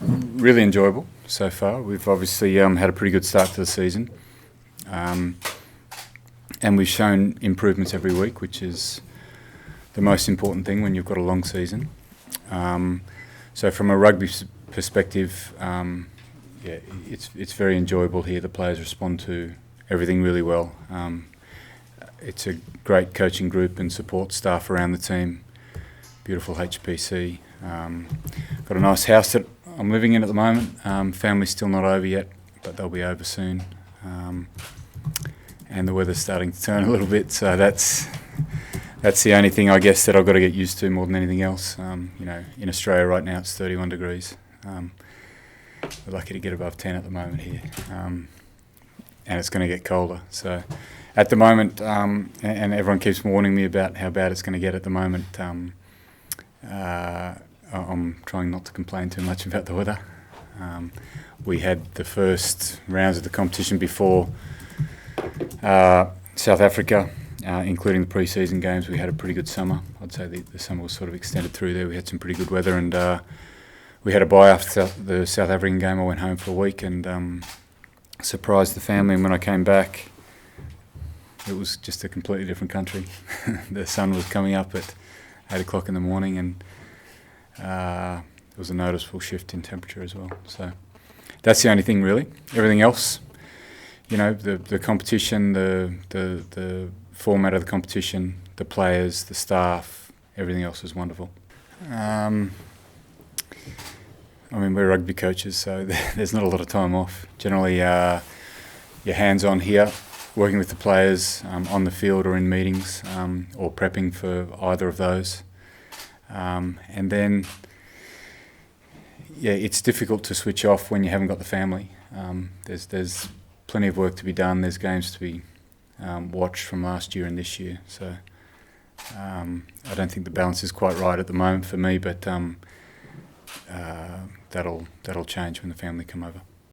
Really enjoyable so far. We've obviously had a pretty good start to the season, and we've shown improvements every week, which is the most important thing when you've got a long season. So from a rugby perspective, it's very enjoyable here. The players respond to everything really well. It's a great coaching group and support staff around the team. Beautiful HPC. Got a nice house that I'm living in at the moment. Family's still not over yet, but they'll be over soon. And the weather's starting to turn a little bit, so that's the only thing I guess that I've got to get used to more than anything else. In Australia right now it's 31 degrees. We're lucky to get above 10 at the moment here, and it's going to get colder. So at the moment, and everyone keeps warning me about how bad it's going to get at the moment, I'm trying not to complain too much about the weather. We had the first rounds of the competition before South Africa, including the pre-season games. We had a pretty good summer. I'd say the summer was sort of extended through there. We had some pretty good weather, and we had a bye after the South African game. I went home for a week and surprised the family, and when I came back, it was just a completely different country. The sun was coming up at 8 o'clock in the morning, and there was a noticeable shift in temperature as well. So that's the only thing really. Everything else, the competition, the format of the competition, the players, the staff, everything else is wonderful. We're rugby coaches, so there's not a lot of time off. Generally, you're hands-on here, working with the players on the field or in meetings, or prepping for either of those. And then, it's difficult to switch off when you haven't got the family. There's plenty of work to be done. There's games to be watched from last year and this year. So I don't think the balance is quite right at the moment for me, but that'll change when the family come over.